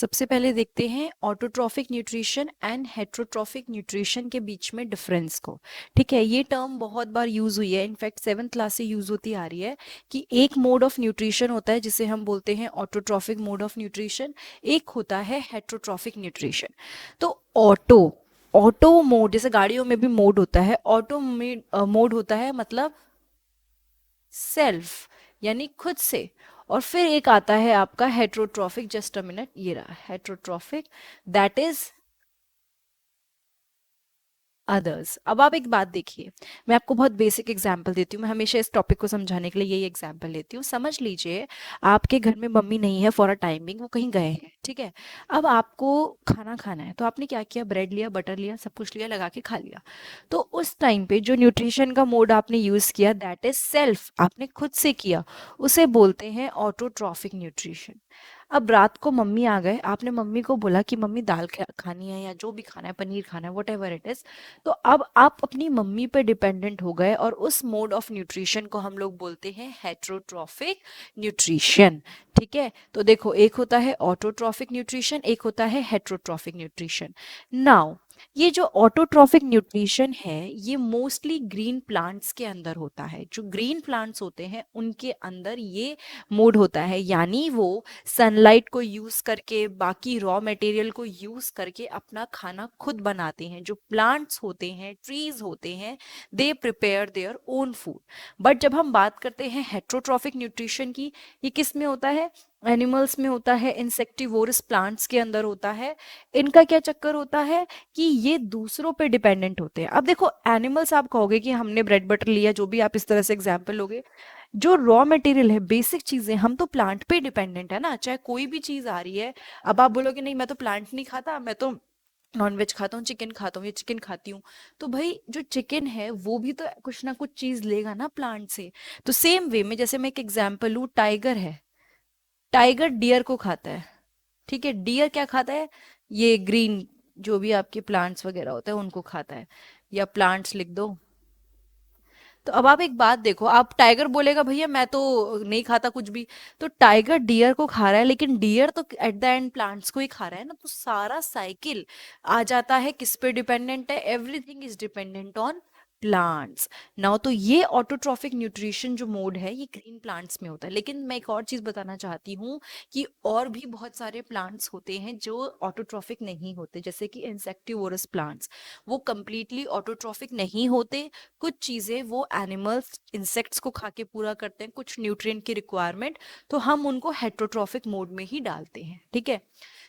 सबसे पहले देखते हैं autotrophic nutrition and heterotrophic nutrition के बीच में डिफरेंस को। ठीक है, ये टर्म बहुत बार यूज हुई है, इनफैक्ट 7th क्लास से यूज होती आ रही है कि एक मोड ऑफ न्यूट्रिशन होता है जिसे हम बोलते हैं ऑटोट्रॉफिक मोड ऑफ न्यूट्रिशन, एक होता है हेट्रोट्रॉफिक न्यूट्रिशन। तो ऑटो ऑटो मोड, जैसे गाड़ियों में भी मोड होता है, ऑटो मोड होता है मतलब सेल्फ, यानी खुद से। और फिर एक आता है आपका हेट्रोट्रॉफिक, जस्ट अ मिनट, ये रहा हेट्रोट्रॉफिक, दैट इज अदर्स। अब आप एक बात देखिए, मैं आपको बहुत बेसिक एग्जांपल देती हूँ, मैं हमेशा इस टॉपिक को समझाने के लिए यही एग्जांपल लेती हूँ। समझ लीजिए आपके घर में मम्मी नहीं है फॉर अ टाइमिंग, वो कहीं गए हैं, ठीक है। अब आपको खाना खाना है, तो आपने क्या किया, ब्रेड लिया, बटर लिया, सब कुछ लिया, लगा के खा लिया। तो उस टाइम पे जो न्यूट्रिशन का मोड आपने यूज किया, दैट इज सेल्फ, आपने खुद से किया, उसे बोलते हैं ऑटोट्रॉफिक न्यूट्रिशन। अब रात को मम्मी आ गए, आपने मम्मी को बोला कि मम्मी दाल खानी है या जो भी खाना है, पनीर खाना है, वट एवर इट इज। तो अब आप अपनी मम्मी पे डिपेंडेंट हो गए और उस मोड ऑफ न्यूट्रिशन को हम लोग बोलते हैं हेट्रोट्रॉफिक न्यूट्रिशन। ठीक है, तो देखो एक होता है ऑटोट्रॉफिक न्यूट्रिशन, एक होता है हेट्रोट्रॉफिक न्यूट्रिशन। नाउ ये जो ऑटोट्रॉफिक न्यूट्रिशन है ये मोस्टली ग्रीन प्लांट्स के अंदर होता है। जो ग्रीन प्लांट्स होते हैं उनके अंदर ये मोड होता है, यानी वो सनलाइट को यूज करके, बाकी रॉ मटेरियल को यूज करके अपना खाना खुद बनाते हैं। जो प्लांट्स होते हैं, ट्रीज होते हैं, they prepare their own food. But जब हम बात करते हैं हेट्रोट्रॉफिक न्यूट्रिशन की, ये किस में होता है, एनिमल्स में होता है, इंसेक्टिवोरस प्लांट्स के अंदर होता है। इनका क्या चक्कर होता है कि ये दूसरों पे डिपेंडेंट होते हैं। अब देखो एनिमल्स, आप कहोगे कि हमने ब्रेड बटर लिया, जो भी आप इस तरह से एग्जाम्पल लोगे, जो रॉ मटेरियल है, बेसिक चीजें, हम तो प्लांट पे डिपेंडेंट है ना, चाहे कोई भी चीज आ रही है। अब आप बोलोगे नहीं मैं तो प्लांट नहीं खाता, मैं तो नॉन वेज खाता हूँ, चिकन खाता हूँ या चिकन खाती हूँ, तो भाई जो चिकन है वो भी तो कुछ ना कुछ चीज लेगा ना प्लांट से। तो सेम वे में, जैसे मैं एक एग्जांपल लूँ, टाइगर है, टाइगर डियर को खाता है। ठीक है, डियर क्या खाता है, ये ग्रीन जो भी आपके प्लांट्स वगैरह होते हैं उनको खाता है, या प्लांट्स लिख दो। तो अब आप एक बात देखो, आप टाइगर बोलेगा भैया मैं तो नहीं खाता कुछ भी, तो टाइगर डियर को खा रहा है, लेकिन डियर तो एट द एंड प्लांट्स को ही खा रहा है ना। तो सारा साइकिल आ जाता है, किस पे डिपेंडेंट है, everything is dependent on plants. Now तो ये ऑटोट्रॉफिक न्यूट्रिशन जो मोड है ये ग्रीन प्लांट्स में होता है। लेकिन मैं एक और चीज बताना चाहती हूँ कि और भी बहुत सारे प्लांट्स होते हैं जो ऑटोट्रॉफिक नहीं होते, जैसे कि इंसेक्टिवोरस प्लांट्स, वो कंप्लीटली ऑटोट्रॉफिक नहीं होते। कुछ चीजें वो एनिमल्स, इंसेक्ट्स को खा के पूरा करते हैं, कुछ न्यूट्रिएंट की रिक्वायरमेंट, तो हम उनको हेट्रोट्रॉफिक मोड में ही डालते हैं। ठीक है,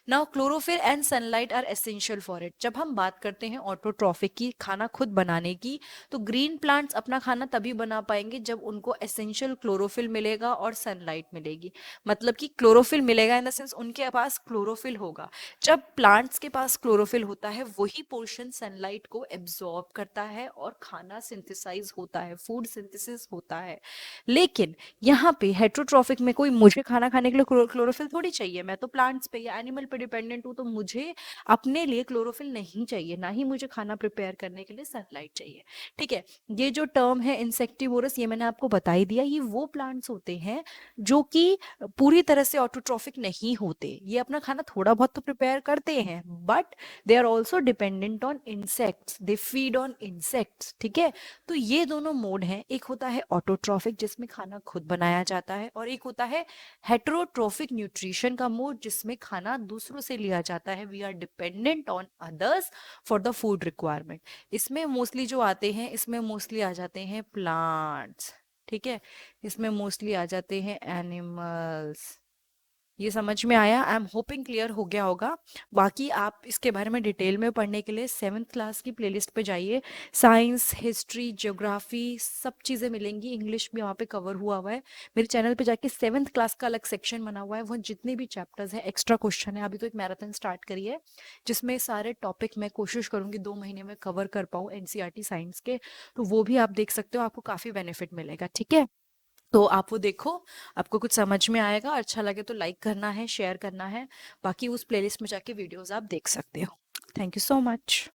now chlorophyll and sunlight are essential for it. जब हम बात करते हैं ऑटोट्रॉफिक की, खाना खुद बनाने की, तो ग्रीन प्लांट्स अपना खाना तभी बना पाएंगे जब उनको एसेंशियल क्लोरोफिल मिलेगा और सनलाइट मिलेगी। मतलब कि क्लोरोफिल मिलेगा इन द सेंस उनके पास क्लोरोफिल होगा। जब प्लांट्स के पास क्लोरोफिल होता है, वही पोर्शन सनलाइट को एब्जॉर्ब करता है और खाना सिंथेसाइज होता है, फूड सिंथेसिस होता है। लेकिन यहाँ पे हेट्रोट्रॉफिक में कोई मुझे खाना खाने के लिए क्लोरोफिल थोड़ी चाहिए, मैं तो प्लांट्स पे या एनिमल पे डिपेंडेंट हूँ, तो मुझे अपने लिए क्लोरोफिल नहीं चाहिए, ना ही मुझे खाना प्रिपेयर करने के लिए सनलाइट चाहिए। ठीक है, ये जो टर्म है इंसेक्टिवोरस, ये मैंने आपको बता ही दिया, ये वो प्लांट्स होते हैं जो कि पूरी तरह से ऑटोट्रॉफिक नहीं होते। ये अपना खाना थोड़ा बहुत तो प्रिपेयर करते हैं, but they are also dependent on insects, they feed on insects. ठीक है, तो ये दोनों मोड हैं, एक होता है ऑटोट्रॉफिक जिसमें खाना खुद बनाया जाता है, और एक होता है हेट्रोट्रॉफिक न्यूट्रिशन का मोड जिसमें खाना दूसरों से लिया जाता है। We are dependent on others for the food requirement. इसमें मोस्टली जो आते हैं, इसमें मोस्टली आ जाते हैं प्लांट्स। ठीक है, इसमें मोस्टली आ जाते हैं एनिमल्स। ये समझ में आया? आई एम होपिंग क्लियर हो गया होगा। बाकी आप इसके बारे में डिटेल में पढ़ने के लिए 7th क्लास की प्लेलिस्ट पे जाइए। साइंस, हिस्ट्री, ज्योग्राफी, सब चीज़ें मिलेंगी, इंग्लिश भी वहाँ पे कवर हुआ हुआ है। मेरे चैनल पे जाके 7th क्लास का अलग सेक्शन बना हुआ है, वहाँ जितने भी चैप्टर्स हैं, एक्स्ट्रा क्वेश्चन है। अभी तो एक मैराथन स्टार्ट करी है जिसमें सारे टॉपिक मैं कोशिश करूंगी 2 महीने में कवर कर पाऊँ, एनसीईआरटी साइंस के। तो वो भी आप देख सकते हो, आपको काफ़ी बेनिफिट मिलेगा। ठीक है, तो आप वो देखो, आपको कुछ समझ में आएगा, अच्छा लगे तो लाइक करना है, शेयर करना है। बाकी उस प्लेलिस्ट में जाके वीडियोस आप देख सकते हो। Thank you so much.